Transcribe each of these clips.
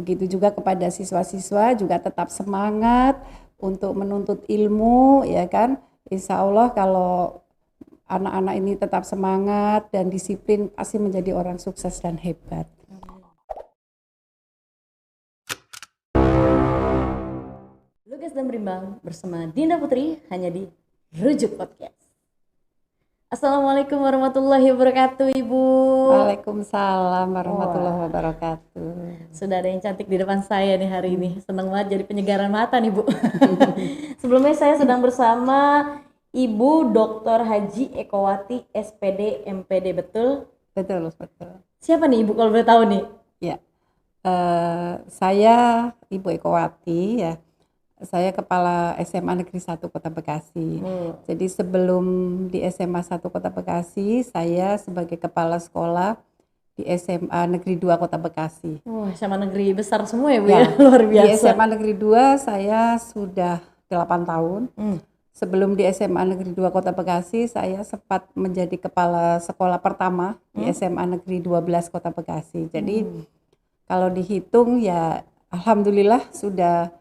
Begitu juga kepada siswa-siswa juga tetap semangat untuk menuntut ilmu, ya kan. Insya Allah kalau anak-anak ini tetap semangat dan disiplin pasti menjadi orang sukses dan hebat. Lugas dan Berimbang bersama Dinda Putri hanya di Rujuk Podcast. Assalamualaikum warahmatullahi wabarakatuh, Ibu. Waalaikumsalam warahmatullahi wabarakatuh. Sudah ada yang cantik di depan saya nih hari ini. Senang banget jadi penyegaran mata nih, Bu. Sebelumnya saya sedang bersama Ibu Dr. Haji Ekowati SPD MPD, betul? Betul, betul. Siapa nih Ibu kalau boleh tahu nih? Ya, saya Ibu Ekowati ya. Saya Kepala SMA Negeri 1 Kota Bekasi. Jadi sebelum di SMA 1 Kota Bekasi, saya sebagai Kepala Sekolah di SMA Negeri 2 Kota Bekasi. SMA negeri besar semua ya Bu ya, luar biasa. Di SMA Negeri 2 saya sudah 8 tahun. Sebelum di SMA Negeri 2 Kota Bekasi, saya sempat menjadi Kepala Sekolah pertama di SMA Negeri 12 Kota Bekasi. Jadi kalau dihitung ya Alhamdulillah sudah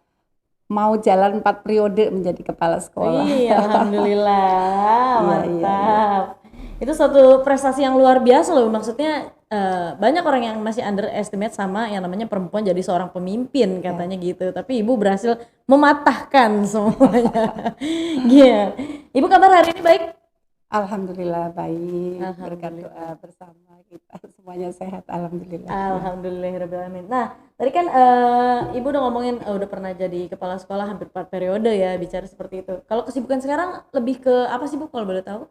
mau jalan 4 periode menjadi kepala sekolah. Iya, alhamdulillah, mantap. Itu suatu prestasi yang luar biasa loh. Maksudnya banyak orang yang masih underestimate sama yang namanya perempuan jadi seorang pemimpin katanya gitu. Tapi Ibu berhasil mematahkan semuanya. Iya. Ibu kabar hari ini baik? Alhamdulillah baik. Berkat doa bersama kita semuanya sehat. Alhamdulillah. Alhamdulillahirrahmanirrahim. Nah, tadi kan Ibu udah ngomongin udah pernah jadi kepala sekolah hampir 4 periode ya, bicara seperti itu. Kalau kesibukan sekarang lebih ke apa sih Bu kalau boleh tahu?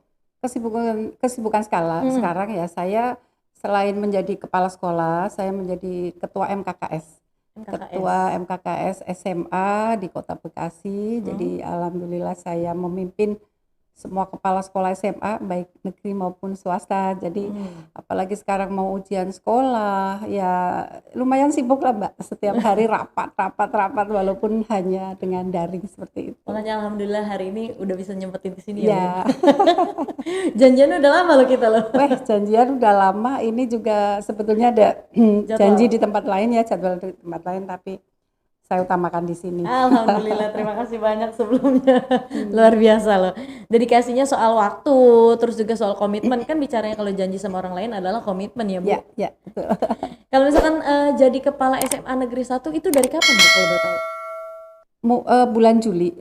Kesibukan sekarang ya, saya selain menjadi kepala sekolah, saya menjadi ketua MKKS. Ketua MKKS SMA di Kota Bekasi. Jadi alhamdulillah saya memimpin semua kepala sekolah SMA baik negeri maupun swasta. Jadi apalagi sekarang mau ujian sekolah ya lumayan sibuk lah Mbak, setiap hari rapat walaupun hanya dengan daring seperti itu. Makanya alhamdulillah hari ini udah bisa nyempetin ke sini ya. Janjian udah lama loh kita loh. Janjian udah lama, ini juga sebetulnya ada janji di tempat lain ya, jadwal di tempat lain, tapi saya utamakan di sini. Alhamdulillah, terima kasih banyak sebelumnya. Luar biasa loh. Dedikasinya soal waktu, terus juga soal komitmen. Kan bicaranya kalau janji sama orang lain adalah komitmen ya Bu? Ya, betul. Kalau misalkan jadi kepala SMA Negeri 1 itu dari kapan Bu kalau boleh tahu? Bulan Juli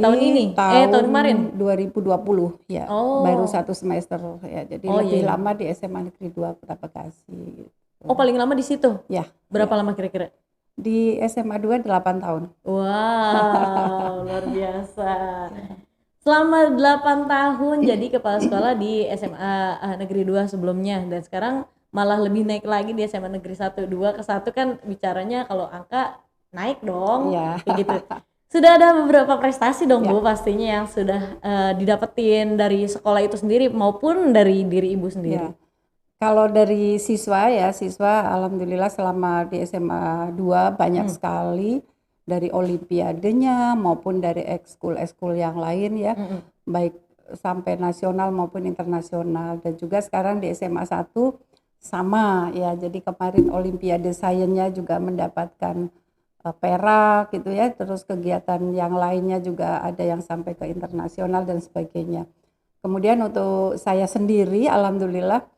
tahun ini? Tahun kemarin? 2020 ya. Baru 1 semester ya. Jadi lebih lama di SMA Negeri 2 Kota Bekasi gitu. Oh, paling lama di situ? Ya. Berapa lama kira-kira? Di SMA 2 8 tahun. Wow, luar biasa. Selama 8 tahun jadi kepala sekolah di SMA Negeri 2 sebelumnya, dan sekarang malah lebih naik lagi di SMA Negeri 1, 2 ke 1 kan bicaranya kalau angka naik dong. Gitu. Sudah ada beberapa prestasi dong Bu pastinya yang sudah didapetin dari sekolah itu sendiri maupun dari diri Ibu sendiri. Kalau dari siswa alhamdulillah selama di SMA 2 banyak sekali, dari olimpiadenya maupun dari ekskul yang lain ya, baik sampai nasional maupun internasional. Dan juga sekarang di SMA 1 sama ya, jadi kemarin olimpiade sainsnya juga mendapatkan perak gitu ya, terus kegiatan yang lainnya juga ada yang sampai ke internasional dan sebagainya. Kemudian untuk saya sendiri alhamdulillah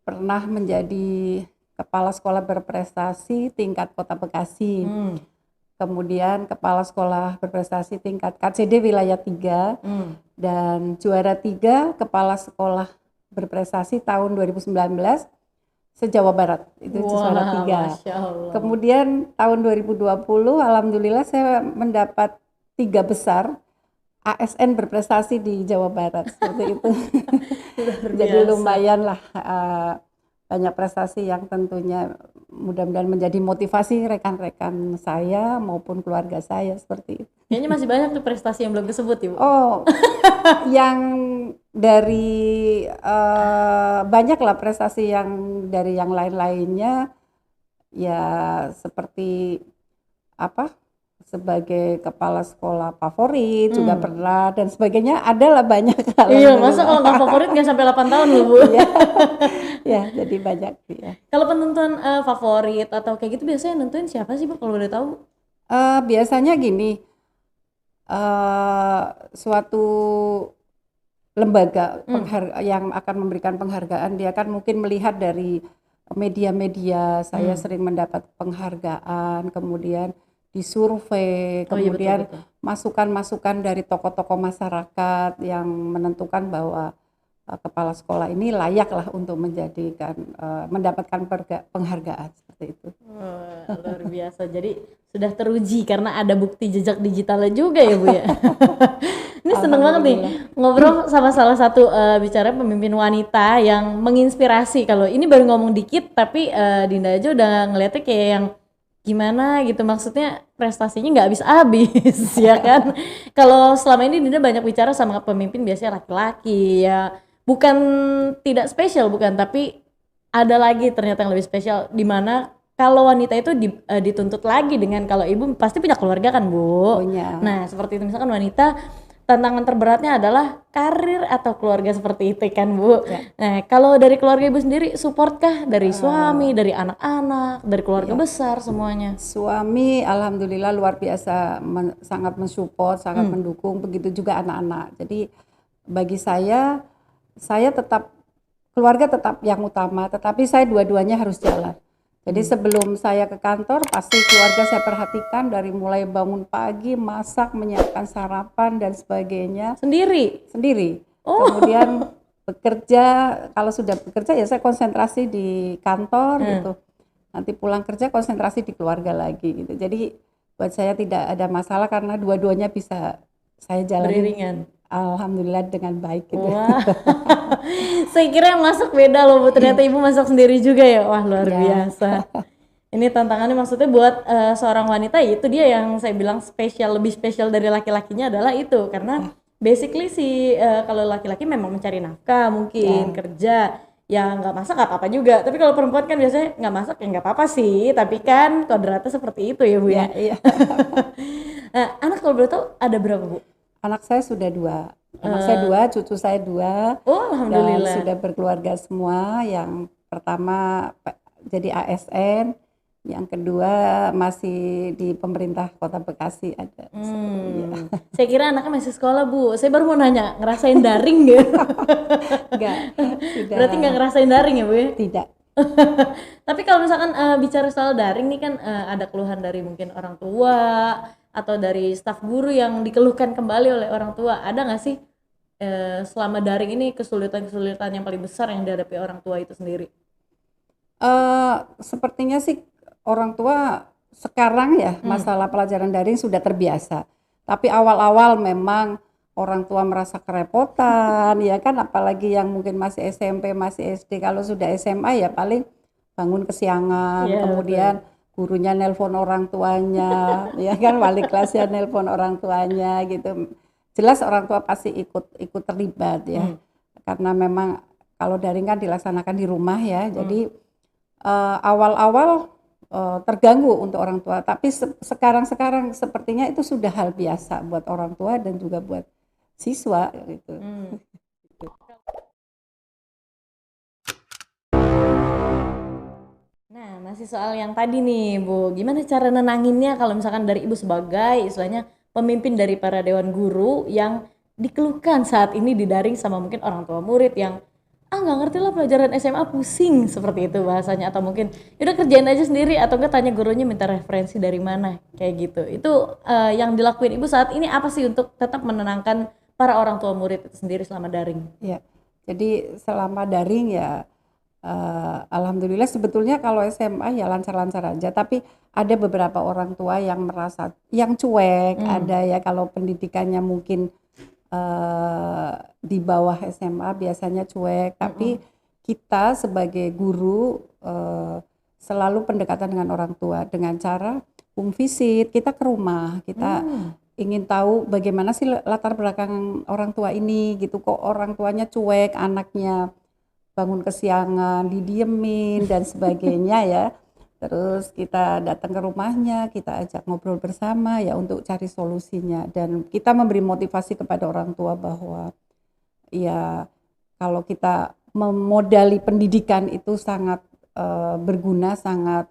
pernah menjadi kepala sekolah berprestasi tingkat Kota Bekasi. Kemudian kepala sekolah berprestasi tingkat KCD wilayah 3 dan juara 3 kepala sekolah berprestasi tahun 2019 se-Jawa Barat. Itu juara 3. Kemudian tahun 2020 alhamdulillah saya mendapat 3 besar ASN berprestasi di Jawa Barat seperti itu. Jadi lumayan lah, banyak prestasi yang tentunya mudah-mudahan menjadi motivasi rekan-rekan saya maupun keluarga saya seperti itu. Kayaknya masih banyak tuh prestasi yang belum disebut Ibu. Yang dari banyak lah prestasi yang dari yang lain-lainnya ya, seperti sebagai kepala sekolah favorit juga pernah dan sebagainya, adalah banyak hal. Iya, masa kalau nggak favorit nggak sampai 8 tahun loh Bu. Iya. Ya, jadi banyak ya. Kalau penentuan favorit atau kayak gitu biasanya nentuin siapa sih Bu kalau udah tahu? Biasanya gini, suatu lembaga yang akan memberikan penghargaan, dia kan mungkin melihat dari media-media, saya sering mendapat penghargaan, kemudian disurvei, Oh iya, kemudian betul. masukan-masukan dari tokoh-tokoh masyarakat yang menentukan bahwa kepala sekolah ini layak lah untuk mendapatkan penghargaan seperti itu. Wah, luar biasa. Jadi sudah teruji karena ada bukti jejak digitalnya juga ya Bu ya. Ini seneng banget nih ngobrol sama salah satu bicara pemimpin wanita yang menginspirasi. Kalau ini baru ngomong dikit tapi Dinda aja udah ngeliatnya kayak yang gimana gitu, maksudnya prestasinya nggak habis-habis ya kan. Kalau selama ini Dinda banyak bicara sama pemimpin biasanya laki-laki ya, bukan tidak spesial bukan, tapi ada lagi ternyata yang lebih spesial, di mana kalau wanita itu dituntut lagi dengan, kalau ibu pasti punya keluarga kan Bu. Punya. Nah seperti itu, misalkan wanita tantangan terberatnya adalah karir atau keluarga seperti itu kan Bu. Ya. Nah kalau dari keluarga ibu sendiri supportkah dari suami, dari anak-anak, dari keluarga besar semuanya? Suami alhamdulillah luar biasa, sangat mensupport, sangat mendukung, begitu juga anak-anak. Jadi bagi saya tetap, keluarga tetap yang utama, tetapi saya dua-duanya harus jalan. Jadi sebelum saya ke kantor, pasti keluarga saya perhatikan dari mulai bangun pagi, masak, menyiapkan sarapan dan sebagainya. Sendiri. Kemudian bekerja, kalau sudah bekerja ya saya konsentrasi di kantor gitu. Nanti pulang kerja konsentrasi di keluarga lagi gitu. Jadi buat saya tidak ada masalah karena dua-duanya bisa saya jalani Beriringan. alhamdulillah dengan baik gitu. Wah, saya kira yang masak beda loh Bu, ternyata ibu masak sendiri juga ya. Wah luar biasa. Ini tantangannya maksudnya buat seorang wanita, itu dia yang saya bilang spesial, lebih spesial dari laki-lakinya adalah itu, karena basically kalau laki-laki memang mencari nafkah mungkin kerja, ya nggak masak nggak apa-apa juga. Tapi kalau perempuan kan biasanya nggak masak ya nggak apa-apa sih, tapi kan kodratnya seperti itu ya Bu ya. Iya. Nah, anak kalau boleh tahu ada berapa Bu? Anak saya sudah 2. Anak saya 2, cucu saya 2. Oh alhamdulillah. Dan sudah berkeluarga semua. Yang pertama jadi ASN, yang kedua masih di pemerintah Kota Bekasi ada. Saya kira anaknya masih sekolah Bu. Saya baru mau nanya, ngerasain daring nggak? Enggak, sudah. Berarti nggak ngerasain daring ya Bu ya? Tidak. Tapi kalau misalkan bicara soal daring nih kan ada keluhan dari mungkin orang tua atau dari staf guru yang dikeluhkan kembali oleh orang tua. Ada nggak sih selama daring ini kesulitan-kesulitan yang paling besar yang dihadapi orang tua itu sendiri? Sepertinya sih orang tua sekarang ya masalah pelajaran daring sudah terbiasa. Tapi awal-awal memang orang tua merasa kerepotan ya kan, apalagi yang mungkin masih SMP, masih SD. Kalau sudah SMA ya paling bangun kesiangan, kemudian gurunya nelpon orang tuanya, ya kan, wali kelasnya nelpon orang tuanya gitu. Jelas orang tua pasti ikut terlibat ya, karena memang kalau daring kan dilaksanakan di rumah ya, jadi awal-awal terganggu untuk orang tua. Tapi sekarang sepertinya itu sudah hal biasa buat orang tua dan juga buat siswa gitu. Nah, masih soal yang tadi nih Bu, gimana cara nenanginnya kalau misalkan dari Ibu sebagai istilahnya pemimpin dari para dewan guru yang dikeluhkan saat ini didaring sama mungkin orang tua murid yang nggak ngerti lah pelajaran SMA, pusing seperti itu bahasanya, atau mungkin udah kerjain aja sendiri, atau enggak tanya gurunya minta referensi dari mana kayak gitu. Itu yang dilakuin Ibu saat ini apa sih untuk tetap menenangkan para orang tua murid itu sendiri selama daring? Ya, jadi selama daring ya alhamdulillah sebetulnya kalau SMA ya lancar-lancar aja, tapi ada beberapa orang tua yang merasa yang cuek, ada ya kalau pendidikannya mungkin di bawah SMA biasanya cuek, tapi kita sebagai guru selalu pendekatan dengan orang tua dengan cara home visit, kita ke rumah, kita ingin tahu bagaimana sih latar belakang orang tua ini gitu, kok orang tuanya cuek, anaknya bangun kesiangan, didiemin dan sebagainya ya. Terus kita datang ke rumahnya, kita ajak ngobrol bersama ya untuk cari solusinya, dan kita memberi motivasi kepada orang tua bahwa ya kalau kita memodali pendidikan itu sangat berguna, sangat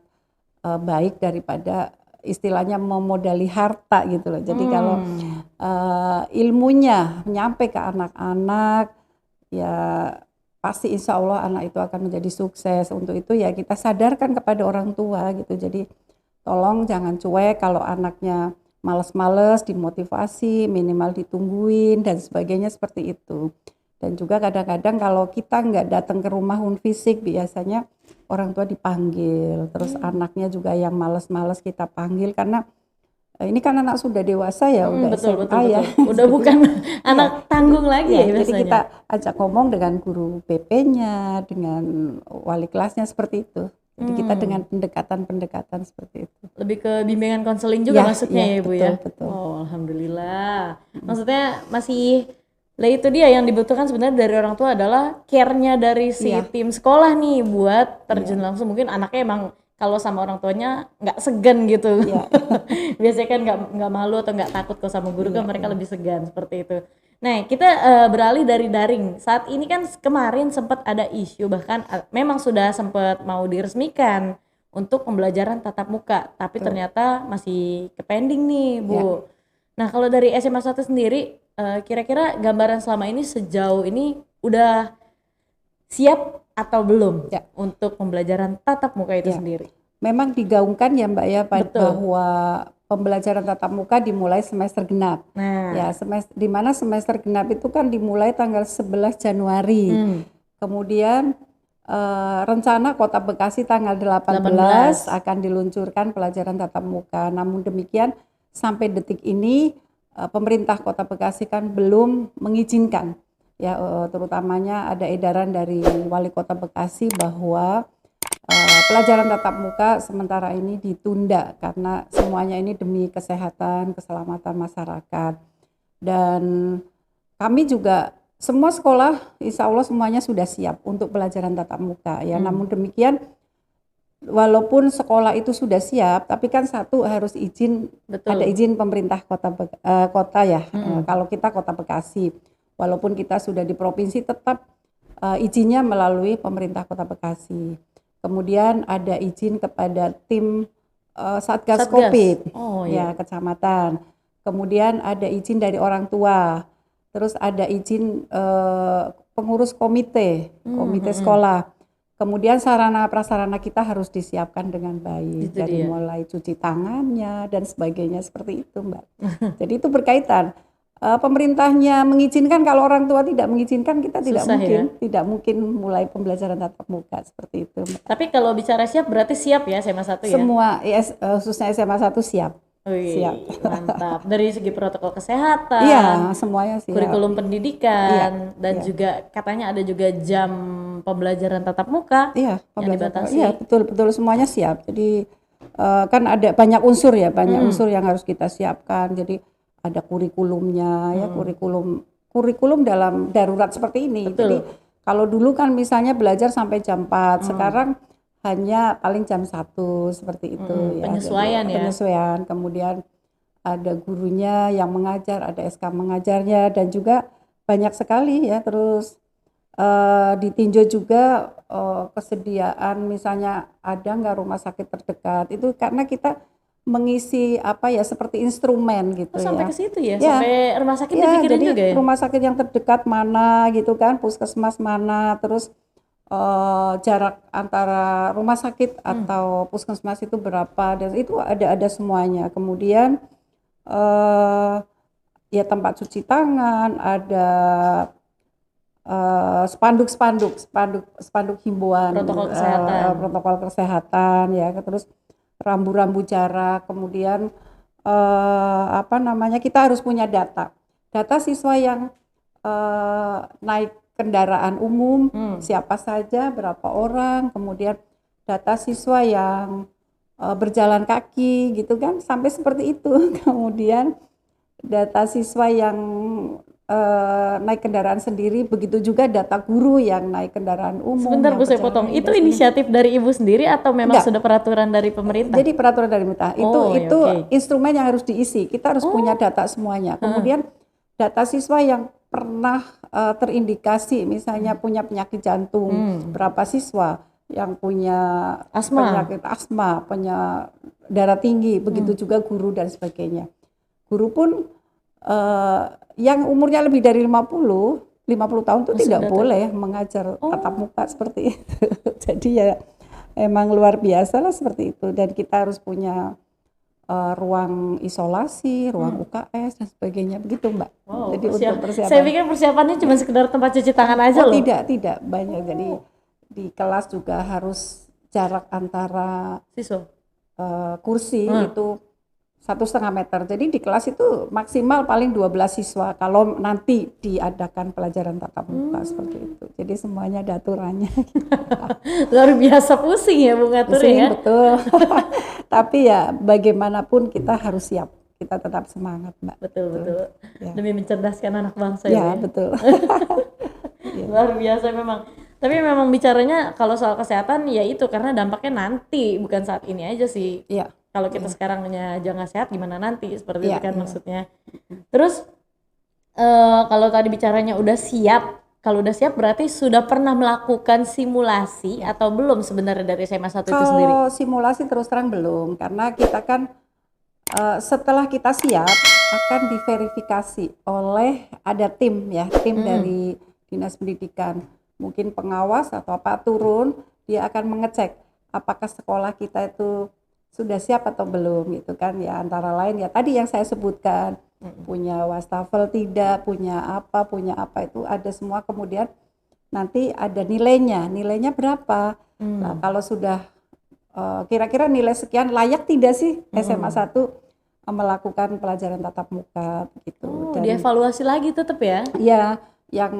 baik daripada istilahnya memodali harta gitu loh. Jadi kalau ilmunya nyampe ke anak-anak, ya pasti insya Allah anak itu akan menjadi sukses. Untuk itu ya kita sadarkan kepada orang tua gitu. Jadi tolong jangan cuek kalau anaknya males-males, dimotivasi, minimal ditungguin dan sebagainya seperti itu. Dan juga kadang-kadang kalau kita nggak datang ke rumah fisik, biasanya orang tua dipanggil, terus anaknya juga yang males-males kita panggil, karena ini kan anak sudah dewasa ya, udah betul, SMA betul, ya. betul. Udah bukan anak tanggung lagi ya Jadi biasanya. kita ajak ngomong dengan guru PP-nya, dengan wali kelasnya seperti itu. Jadi kita dengan pendekatan-pendekatan seperti itu. Lebih ke bimbingan konseling juga Ya, maksudnya ya, ya Bu betul, ya. betul. Oh, alhamdulillah. Maksudnya masih lah itu dia yang dibutuhkan sebenarnya dari orang tua adalah care-nya dari si Iya. tim sekolah nih buat terjun langsung. Mungkin anaknya emang kalau sama orang tuanya nggak segan gitu. Iya. Biasanya kan nggak malu atau nggak takut kalau sama guru kan Iya, mereka iya. lebih segan seperti itu. Nah, kita beralih dari daring. Saat ini kan kemarin sempat ada isu, bahkan memang sudah sempat mau diresmikan untuk pembelajaran tatap muka, tapi ternyata masih pending nih, Bu. Nah, kalau dari SMA 1 sendiri, kira-kira gambaran selama ini sejauh ini udah siap atau belum Ya. untuk pembelajaran tatap muka itu Ya. sendiri? Memang digaungkan ya Mbak ya, Betul. bahwa pembelajaran tatap muka dimulai semester genap. Nah, Ya, di mana semester genap itu kan dimulai tanggal 11 Januari. Kemudian rencana Kota Bekasi tanggal 18 akan diluncurkan pelajaran tatap muka. Namun demikian sampai detik ini pemerintah Kota Bekasi kan belum mengizinkan. Ya, terutamanya ada edaran dari Wali Kota Bekasi bahwa pelajaran tatap muka sementara ini ditunda karena semuanya ini demi kesehatan, keselamatan masyarakat. Dan kami juga semua sekolah insya Allah semuanya sudah siap untuk pelajaran tatap muka ya. Namun demikian walaupun sekolah itu sudah siap, tapi kan satu harus izin, ada izin pemerintah kota ya. Kalau kita Kota Bekasi, walaupun kita sudah di provinsi tetap izinnya melalui pemerintah Kota Bekasi. Kemudian ada izin kepada tim Satgas Covid ya kecamatan. Kemudian ada izin dari orang tua. Terus ada izin pengurus komite sekolah. Kemudian sarana prasarana kita harus disiapkan dengan baik, dari mulai cuci tangannya dan sebagainya seperti itu, Mbak. Jadi itu berkaitan. Pemerintahnya mengizinkan, kalau orang tua tidak mengizinkan kita tidak mungkin mulai pembelajaran tatap muka seperti itu, Mbak. Tapi kalau bicara siap berarti siap ya SMA 1 ya? Semua khususnya SMA 1 siap. Siap. Mantap. Dari segi protokol kesehatan, iya, semuanya siap. Kurikulum pendidikan, dan juga katanya ada juga jam pembelajaran tatap muka yang dibatasi. Iya, betul semuanya siap. Jadi kan ada banyak unsur ya, unsur yang harus kita siapkan. Jadi ada kurikulumnya ya, kurikulum dalam darurat seperti ini. Jadi kalau dulu kan misalnya belajar sampai jam 4, sekarang hanya paling jam 1 seperti itu ya. Penyesuaian ya. Penyesuaian. Kemudian ada gurunya yang mengajar, ada SK mengajarnya, dan juga banyak sekali ya. Terus ditinjau juga kesediaan, misalnya ada nggak rumah sakit terdekat. Itu karena kita mengisi seperti instrumen gitu sampai ke situ ya, ya, sampai rumah sakit dipikirin jadi juga ya. Rumah sakit yang terdekat mana gitu kan, puskesmas mana, terus jarak antara rumah sakit atau puskesmas itu berapa, dan itu ada semuanya. Kemudian ya tempat cuci tangan, ada spanduk himbauan protokol kesehatan ya, terus rambu-rambu jarak. Kemudian kita harus punya data siswa yang naik kendaraan umum, siapa saja, berapa orang. Kemudian data siswa yang berjalan kaki gitu kan, sampai seperti itu. Kemudian data siswa yang naik kendaraan sendiri, begitu juga data guru yang naik kendaraan umum, Sebentar yang Bu, saya potong. perjalanan Itu dinas ini. inisiatif dari Ibu sendiri atau memang Enggak, sudah peraturan dari pemerintah? jadi peraturan dari pemerintah Oh, ya, itu oke. instrumen yang harus diisi. Kita harus punya Oh, data semuanya. heeh. Kemudian data siswa yang pernah terindikasi, misalnya punya penyakit jantung, Hmm, berapa siswa yang punya asma. penyakit asma, punya darah tinggi, begitu Hmm. juga guru dan sebagainya. Guru pun eh, yang umurnya lebih dari 50 tahun itu Masuk tidak data. boleh mengajar tatap Oh, muka seperti itu. Jadi ya emang luar biasa lah seperti itu, dan kita harus punya ruang isolasi, ruang hmm. UKS dan sebagainya begitu Mbak. Wow, Jadi untuk saya persiapan, pikir persiapannya cuma sekedar tempat cuci tangan aja oh loh. tidak banyak. Jadi Oh, di kelas juga harus jarak antara siswa. kursi Hmm. itu 1,5 meter. Jadi di kelas itu maksimal paling 12 siswa kalau nanti diadakan pelajaran tatap muka seperti Hmm. itu. Jadi semuanya ada aturannya. Luar biasa pusing ya Bu ngaturnya Pusing ya. betul. Tapi ya bagaimanapun kita harus siap. Kita tetap semangat, Mbak. Betul Betul. betul. Ya. Demi mencerdaskan anak bangsa ya Bu Ya, ya. betul. Ya. Luar biasa memang. Tapi memang bicaranya kalau soal kesehatan ya itu karena dampaknya nanti bukan saat ini aja sih. Ya. Kalau kita Ya. sekarangnya aja nggak sehat gimana nanti seperti itu Ya, kan ya. maksudnya. Terus kalau tadi bicaranya udah siap, kalau udah siap berarti sudah pernah melakukan simulasi Ya. atau belum sebenarnya dari SMA 1 itu sendiri? Kalau simulasi terus terang belum, karena kita kan setelah kita siap akan diverifikasi oleh ada tim ya, tim dari Dinas Pendidikan, mungkin pengawas atau apa turun, dia akan mengecek apakah sekolah kita itu sudah siap atau belum gitu kan ya, antara lain ya tadi yang saya sebutkan, punya wastafel tidak, punya apa itu ada semua, kemudian nanti ada nilainya berapa. Nah, kalau sudah kira-kira nilai sekian layak tidak sih SMA 1 melakukan pelajaran tatap muka gitu. Oh, Dan dievaluasi lagi tetap ya? ya yang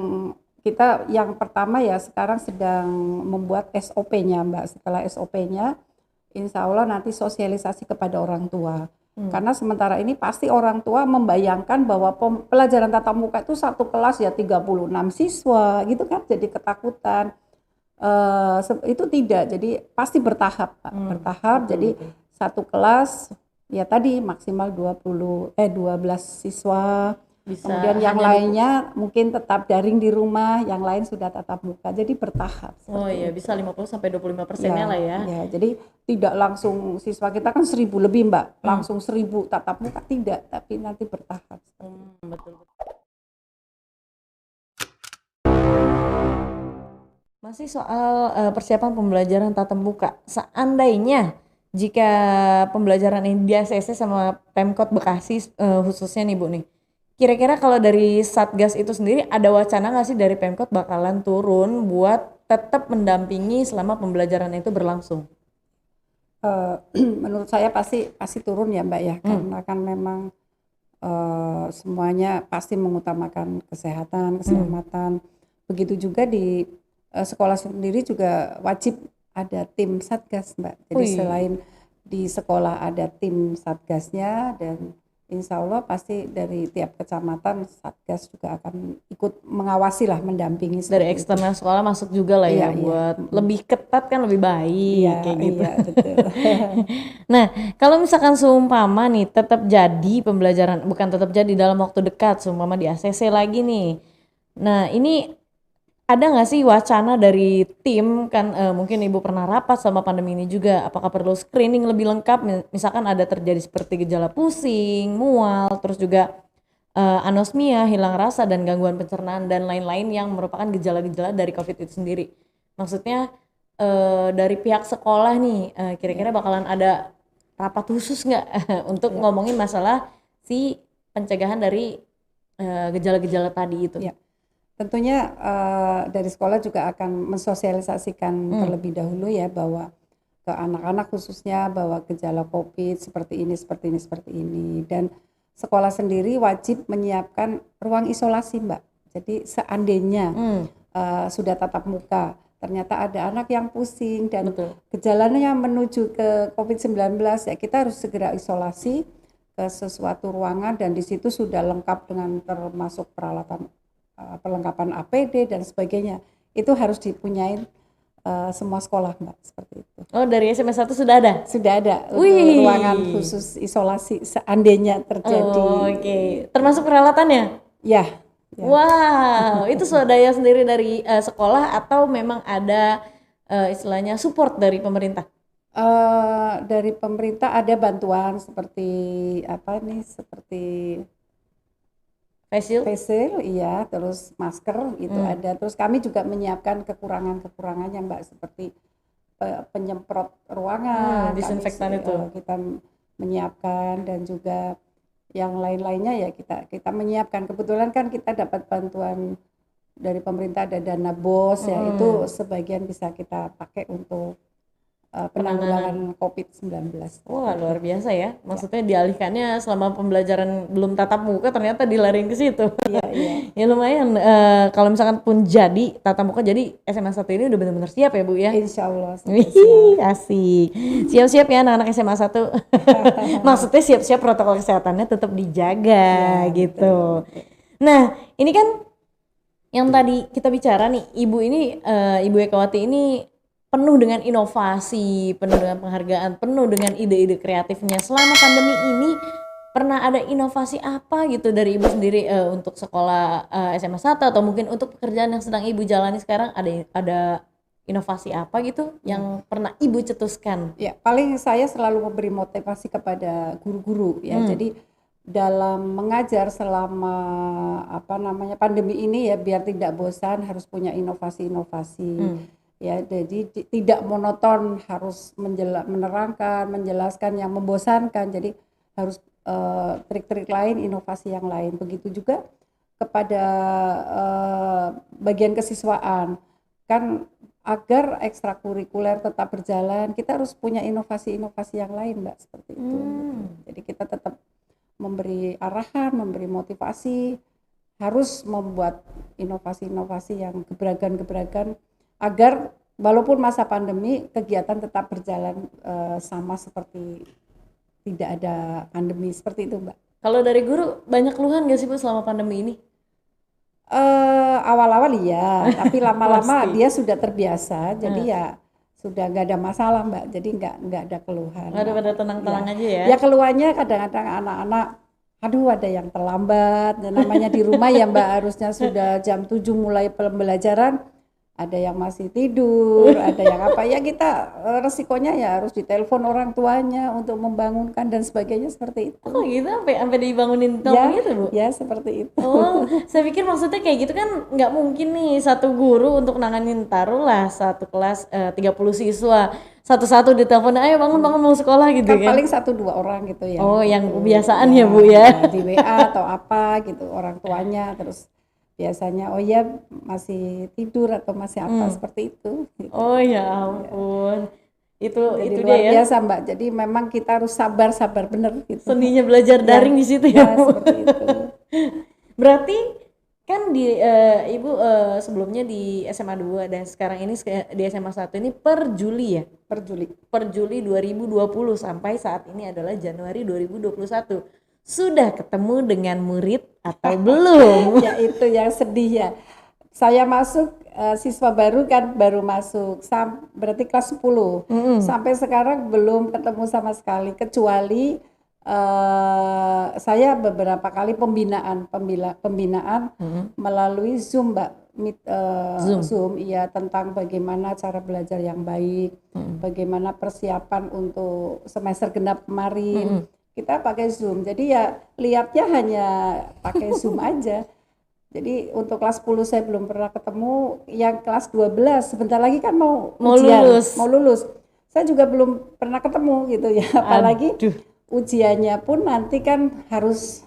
kita yang pertama ya sekarang sedang membuat SOP-nya Mbak. Setelah SOP-nya insya Allah nanti sosialisasi kepada orang tua. Karena sementara ini pasti orang tua membayangkan bahwa pelajaran tatap muka itu satu kelas ya 36 siswa gitu kan, jadi ketakutan. Itu tidak, jadi pasti bertahap Pak, bertahap. Betul, Jadi betul. satu kelas ya tadi maksimal 12 siswa. Bisa Kemudian yang hanya lainnya mungkin tetap daring di rumah, yang lain sudah tatap muka. Jadi bertahap oh seperti iya itu. bisa 50 sampai 25%-nya Ya, lah ya. ya. Jadi tidak langsung siswa kita kan 1.000 lebih Mbak, langsung 1.000 tatap muka tidak, tapi nanti bertahap. Betul, betul. Masih soal persiapan pembelajaran tatap muka. Seandainya jika pembelajaran ini di ACC sama Pemkot Bekasi khususnya nih Bu nih. Kira-kira kalau dari Satgas itu sendiri ada wacana nggak sih dari Pemkot bakalan turun buat tetap mendampingi selama pembelajaran itu berlangsung? Menurut saya pasti turun ya Mbak ya, karena kan memang semuanya pasti mengutamakan kesehatan, keselamatan. Begitu juga di sekolah sendiri juga wajib ada tim Satgas Mbak. Jadi Wih, selain di sekolah ada tim Satgasnya, dan insya Allah pasti dari tiap kecamatan Satgas juga akan ikut mengawasi lah, mendampingi dari seperti itu. eksternal sekolah masuk juga lah Iya, ya iya. buat lebih ketat kan lebih Iya, baik kayak gitu. iya betul. Nah, kalau misalkan seumpama nih tetap jadi pembelajaran, bukan tetap jadi dalam waktu dekat, seumpama di ACC lagi nih. Nah, ini ada nggak sih wacana dari tim kan mungkin Ibu pernah rapat sama pandemi ini juga, apakah perlu screening lebih lengkap, misalkan ada terjadi seperti gejala pusing, mual, terus juga anosmia, hilang rasa dan gangguan pencernaan dan lain-lain yang merupakan gejala-gejala dari COVID itu sendiri. Maksudnya dari pihak sekolah nih kira-kira bakalan ada rapat khusus nggak untuk Ya, ngomongin masalah si pencegahan dari gejala-gejala tadi itu? ya. Tentunya dari sekolah juga akan mensosialisasikan terlebih dahulu ya, bahwa ke anak-anak khususnya bahwa gejala COVID seperti ini, seperti ini, seperti ini. Dan sekolah sendiri wajib menyiapkan ruang isolasi Mbak. Jadi seandainya sudah tatap muka, ternyata ada anak yang pusing dan Betul. gejalanya menuju ke COVID-19, ya kita harus segera isolasi. ke sesuatu ruangan dan di situ sudah lengkap dengan termasuk peralatan perlengkapan APD dan sebagainya. Itu harus dipunyain semua sekolah, Mbak, seperti itu. Oh, dari SMA 1 sudah ada? Sudah ada untuk Wih. ruangan khusus isolasi seandainya terjadi. Oh, oke. Termasuk peralatannya? Ya. Wow, itu swadaya sendiri dari sekolah atau memang ada istilahnya support dari pemerintah? Dari pemerintah ada bantuan seperti apa nih, seperti Face shield? face shield, iya, terus masker itu ada. Terus kami juga menyiapkan kekurangan-kekurangannya, Mbak, seperti penyemprot ruangan, disinfektan kami, itu. kita menyiapkan dan juga yang lain-lainnya ya kita menyiapkan. Kebetulan kan kita dapat bantuan dari pemerintah, ada dana BOS ya, itu sebagian bisa kita pakai untuk penanggulangan COVID-19. Wah, luar biasa ya. Maksudnya dialihkannya selama pembelajaran belum tatap muka ternyata dilariin ke situ. Iya, iya. Ya lumayan, kalau misalkan pun jadi tatap muka, jadi SMA 1 ini udah benar-benar siap ya Bu ya? Insya Allah. Wih, asik. Siap-siap ya anak-anak SMA 1. Maksudnya siap-siap protokol kesehatannya tetap dijaga Ya, gitu. betul. Nah, ini kan yang tadi kita bicara nih, Ibu ini, Ibu Ekawati ini penuh dengan inovasi, penuh dengan penghargaan, penuh dengan ide-ide kreatifnya. Selama pandemi ini pernah ada inovasi apa gitu dari Ibu sendiri untuk sekolah SMA 1 atau mungkin untuk pekerjaan yang sedang Ibu jalani sekarang, ada inovasi apa gitu yang pernah Ibu cetuskan? Ya, paling saya selalu memberi motivasi kepada guru-guru ya. Jadi dalam mengajar selama pandemi ini ya, biar tidak bosan harus punya inovasi-inovasi. Ya, jadi tidak monoton, harus menerangkan, menjelaskan yang membosankan. Jadi harus trik-trik lain, inovasi yang lain. Begitu juga kepada bagian kesiswaan. Kan agar ekstrakurikuler tetap berjalan, kita harus punya inovasi-inovasi yang lain, Mbak, seperti itu. Jadi kita tetap memberi arahan, memberi motivasi, harus membuat inovasi-inovasi yang gebrakan-gebrakan agar walaupun masa pandemi kegiatan tetap berjalan sama seperti tidak ada pandemi, seperti itu, Mbak. Kalau dari guru banyak keluhan nggak sih Bu selama pandemi ini? Awal-awal iya, tapi lama-lama dia sudah terbiasa, jadi ya sudah nggak ada masalah, Mbak. Jadi nggak ada keluhan. Nggak ada, pada tenang-tenang aja ya? Ya keluhannya kadang-kadang anak-anak, aduh ada yang terlambat, dan namanya di rumah ya, Mbak, harusnya sudah jam 7 mulai pembelajaran, ada yang masih tidur, ada yang apa, ya kita resikonya ya harus ditelepon orang tuanya untuk membangunkan dan sebagainya, seperti itu. Oh gitu, sampai dibangunin telepon gitu Bu? Ya seperti itu. Oh, saya pikir maksudnya kayak gitu kan nggak mungkin nih satu guru untuk nanganin, taruhlah satu kelas 30 siswa, satu-satu ditelepon, ayo bangun mau sekolah gitu Kan kan? paling 1-2 orang gitu ya. Oh, yang kebiasaan ya Bu ya? Di WA atau apa gitu orang tuanya, terus biasanya oh ya masih tidur atau masih apa seperti itu. Gitu. Oh ya ampun, Jadi itu luar dia ya, biasa, Mbak. Jadi memang kita harus sabar bener gitu. seninya belajar daring di situ ya. Ya seperti itu. Berarti kan Ibu sebelumnya di SMA 2 dan sekarang ini di SMA 1 ini per Juli ya? Per Juli 2020 sampai saat ini adalah Januari 2021. Sudah ketemu dengan murid atau belum? Ya itu yang sedih ya. Saya masuk siswa baru kan baru masuk berarti kelas 10. Sampai sekarang belum ketemu sama sekali, kecuali saya beberapa kali pembinaan melalui Zoom, Mbak. Zoom iya, tentang bagaimana cara belajar yang baik, bagaimana persiapan untuk semester genap kemarin. Kita pakai Zoom, jadi ya lihatnya hanya pakai Zoom aja. Jadi untuk kelas 10 saya belum pernah ketemu, yang kelas 12 sebentar lagi kan mau ujian, mau lulus. Saya juga belum pernah ketemu gitu ya, apalagi ujiannya pun nanti kan harus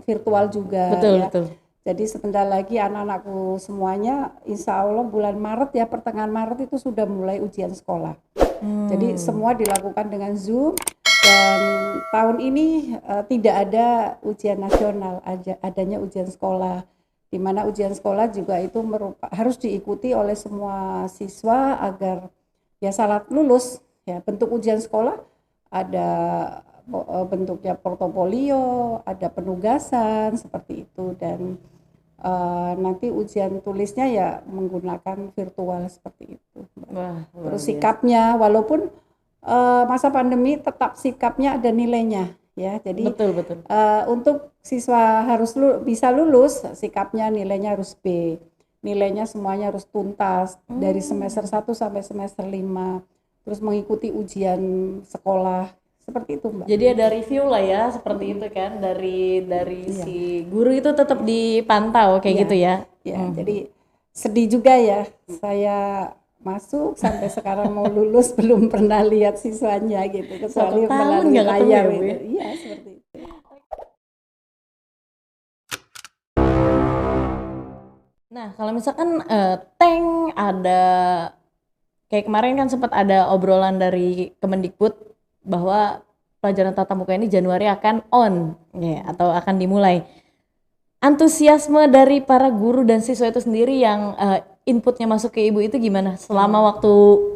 virtual juga. Betul. Jadi sebentar lagi anak-anakku semuanya insya Allah bulan Maret ya, pertengahan Maret itu sudah mulai ujian sekolah. Jadi semua dilakukan dengan Zoom. Dan tahun ini tidak ada ujian nasional, adanya ujian sekolah, di mana ujian sekolah juga itu harus diikuti oleh semua siswa agar ya syarat lulus. Ya, bentuk ujian sekolah ada bentuknya portofolio, ada penugasan seperti itu, dan nanti ujian tulisnya ya menggunakan virtual seperti itu. Wah, luar Terus biasa. sikapnya, walaupun masa pandemi tetap sikapnya ada nilainya ya. Jadi Betul, betul. untuk siswa harus bisa lulus, sikapnya nilainya harus B. Nilainya semuanya harus tuntas dari semester 1 sampai semester 5. Terus mengikuti ujian sekolah seperti itu, Mbak. Jadi ada review lah ya, seperti itu kan, dari Iya. si guru itu tetap dipantau kayak Iya. gitu ya. Ya, jadi sedih juga ya, saya masuk sampai sekarang mau lulus belum pernah lihat siswanya gitu, kecuali 1 tahun melalui nggak ketemu layar ya, Bu, gitu. ya? Iya, seperti itu. Nah, kalau misalkan Teng ada kayak kemarin kan sempat ada obrolan dari Kemendikbud bahwa pelajaran tatap muka ini Januari akan on ya, atau akan dimulai. Antusiasme dari para guru dan siswa itu sendiri yang inputnya masuk ke Ibu itu gimana selama waktu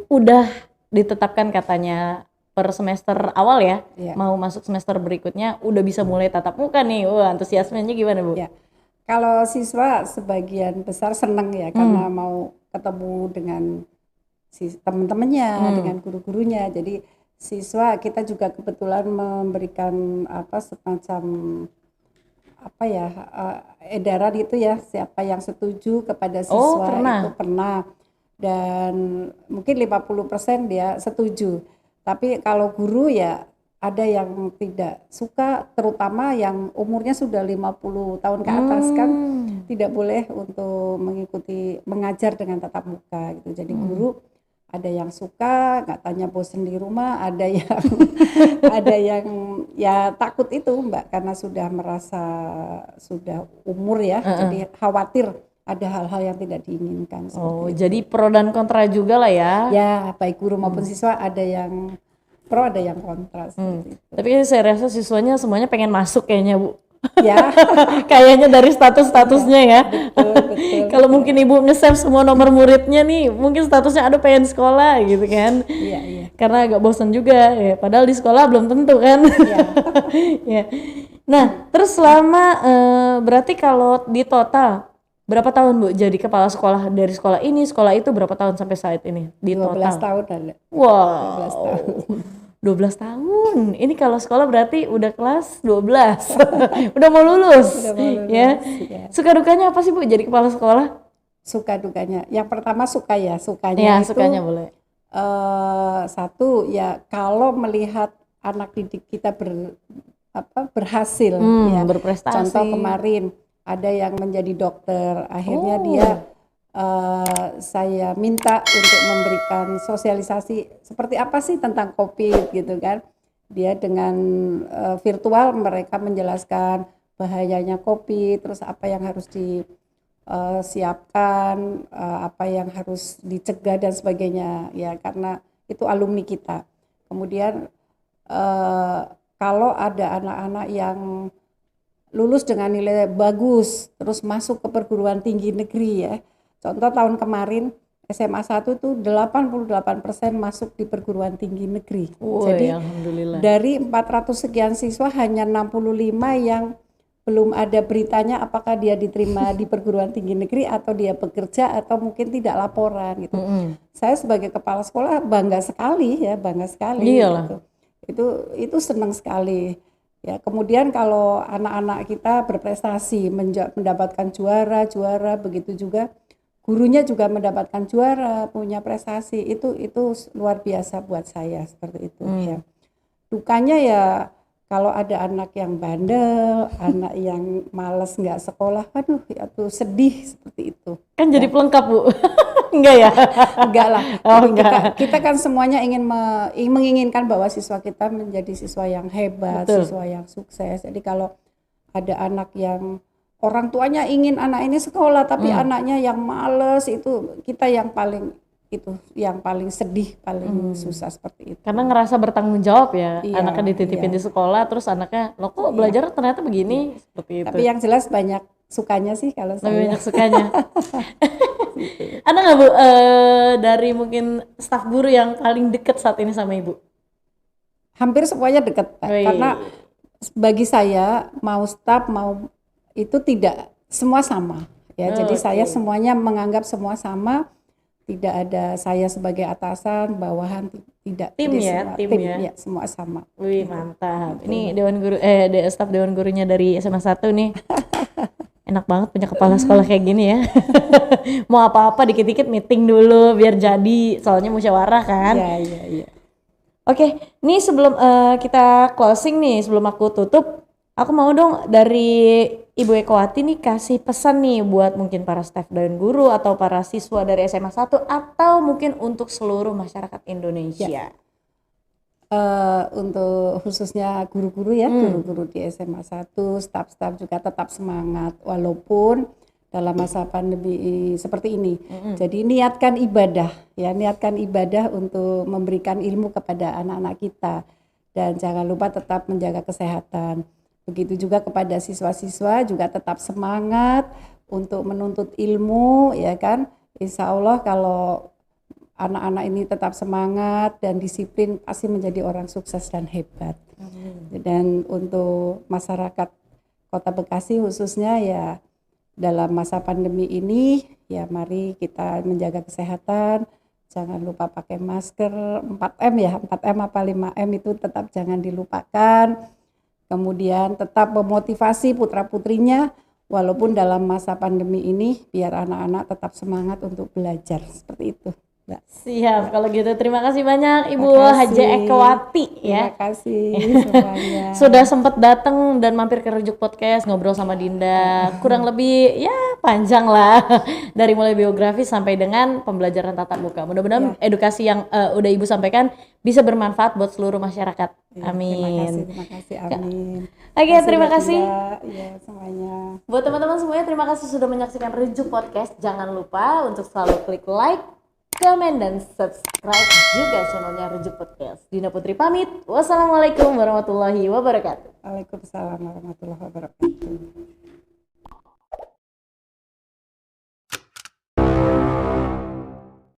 udah ditetapkan katanya per semester awal ya, Iya. mau masuk semester berikutnya udah bisa mulai tatap muka nih. Wah, antusiasmenya gimana, Bu? Ya, kalau siswa sebagian besar senang ya karena mau ketemu dengan teman-temannya, dengan guru-gurunya. Jadi siswa kita juga kebetulan memberikan semacam edaran itu ya, siapa yang setuju kepada siswa pernah. itu pernah, dan mungkin 50% dia setuju. Tapi kalau guru ya ada yang tidak suka, terutama yang umurnya sudah 50 tahun ke atas kan tidak boleh untuk mengikuti mengajar dengan tatap muka gitu. Jadi guru ada yang suka, nggak tanya bosen di rumah, ada yang ada yang ya takut itu, Mbak, karena sudah merasa sudah umur ya, jadi khawatir ada hal-hal yang tidak diinginkan. Oh, seperti itu. jadi pro dan kontra juga lah ya. Ya, baik guru maupun siswa ada yang pro, ada yang kontra seperti itu. Tapi saya rasa siswanya semuanya pengen masuk kayaknya, Bu. Ya, Kayaknya dari status-statusnya ya. betul. Kalau mungkin Ibu nge-save semua nomor muridnya nih, mungkin statusnya aduh pengen sekolah gitu kan. Iya. Karena agak bosan juga ya, padahal di sekolah belum tentu kan. Iya. Ya. Nah, terus selama berarti kalau di total berapa tahun, Bu, jadi kepala sekolah dari sekolah ini, sekolah itu berapa tahun sampai saat ini di 12 total? tahun ada. Wow. 12 tahun. 12 tahun. Ini kalau sekolah berarti udah kelas 12. Udah mau lulus. Udah mau lulus, Ya. ya. Suka dukanya apa sih, Bu, jadi kepala sekolah? Suka dukanya. Yang pertama suka ya, Ya, sukanya itu sukanya boleh. satu ya, kalau melihat anak didik kita berhasil ya. Berprestasi. Contoh kemarin ada yang menjadi dokter, akhirnya dia saya minta untuk memberikan sosialisasi seperti apa sih tentang COVID gitu kan. Dia dengan virtual mereka menjelaskan bahayanya COVID, terus apa yang harus disiapkan, apa yang harus dicegah dan sebagainya ya, karena itu alumni kita. Kemudian kalau ada anak-anak yang lulus dengan nilai bagus terus masuk ke perguruan tinggi negeri ya. Contoh tahun kemarin SMA 1 tuh 88% masuk di perguruan tinggi negeri. Jadi alhamdulillah. dari 400 sekian siswa hanya 65 yang belum ada beritanya apakah dia diterima di perguruan tinggi negeri atau dia bekerja atau mungkin tidak laporan gitu. Saya sebagai kepala sekolah bangga sekali. Iyalah. Gitu. Itu senang sekali. Ya, kemudian kalau anak-anak kita berprestasi mendapatkan juara, begitu juga gurunya juga mendapatkan juara, punya prestasi, itu luar biasa buat saya seperti itu ya. Dukanya ya kalau ada anak yang bandel, anak yang malas nggak sekolah, aduh itu sedih seperti itu. Kan jadi pelengkap, Bu. Enggak ya? Enggak lah. Oh, Jadi enggak. kita kan semuanya menginginkan bahwa siswa kita menjadi siswa yang hebat, Betul. siswa yang sukses. Jadi kalau ada anak yang orang tuanya ingin anak ini sekolah tapi anaknya yang males, itu kita yang paling sedih, paling susah seperti itu. Karena ngerasa bertanggung jawab ya, Iya, anaknya dititipin di sekolah, terus anaknya, lo kok belajar ternyata begini, seperti itu. Tapi yang jelas banyak sukanya sih kalau Lebih saya. banyak sukanya. Ada nggak, Bu, dari mungkin staf guru yang paling deket saat ini sama Ibu? hampir semuanya dekat, Pak. Wih. Karena bagi saya mau staf mau itu tidak semua sama ya. Jadi saya semuanya menganggap semua sama, tidak ada saya sebagai atasan, bawahan, tidak. Tim Jadi ya, semua tim tim ya. ya, semua sama. Wih, mantap. Ini dewan guru staf dewan gurunya dari SMA 1 nih. Enak banget punya kepala sekolah kayak gini ya. Mau apa-apa dikit-dikit meeting dulu biar jadi, soalnya musyawarah kan. Iya. Oke, nih sebelum kita closing nih, sebelum aku tutup, aku mau dong dari Ibu Ekowati nih kasih pesan nih buat mungkin para staf dan guru atau para siswa dari SMA 1 atau mungkin untuk seluruh masyarakat Indonesia. Untuk khususnya guru-guru ya, guru-guru di SMA 1, staf-staf juga tetap semangat walaupun dalam masa pandemi seperti ini. Jadi niatkan ibadah untuk memberikan ilmu kepada anak-anak kita, dan jangan lupa tetap menjaga kesehatan. Begitu juga kepada siswa-siswa juga tetap semangat untuk menuntut ilmu ya kan. Insya Allah kalau anak-anak ini tetap semangat dan disiplin pasti menjadi orang sukses dan hebat. Dan untuk masyarakat Kota Bekasi khususnya ya dalam masa pandemi ini ya mari kita menjaga kesehatan, jangan lupa pakai masker 4M ya, 4M apa 5M itu tetap jangan dilupakan. Kemudian tetap memotivasi putra-putrinya walaupun dalam masa pandemi ini biar anak-anak tetap semangat untuk belajar seperti itu. Mbak. Siap, kalau gitu terima kasih banyak Ibu Terima kasih. Haja Ekowati ya. Terima kasih semuanya. Sudah sempat datang dan mampir ke Rejuk Podcast ngobrol sama Dinda. Kurang lebih ya panjang lah dari mulai biografi sampai dengan pembelajaran tatap muka. Mudah-mudahan edukasi yang udah Ibu sampaikan bisa bermanfaat buat seluruh masyarakat. Amin. Terima kasih, amin. Oke, terima kasih. Ya, semuanya. Buat teman-teman semuanya, terima kasih sudah menyaksikan Rejuk Podcast. Jangan lupa untuk selalu klik like, komen, dan subscribe juga channelnya Rejuk Podcast. Dina Putri pamit. Wassalamualaikum warahmatullahi wabarakatuh. Waalaikumsalam warahmatullahi wabarakatuh.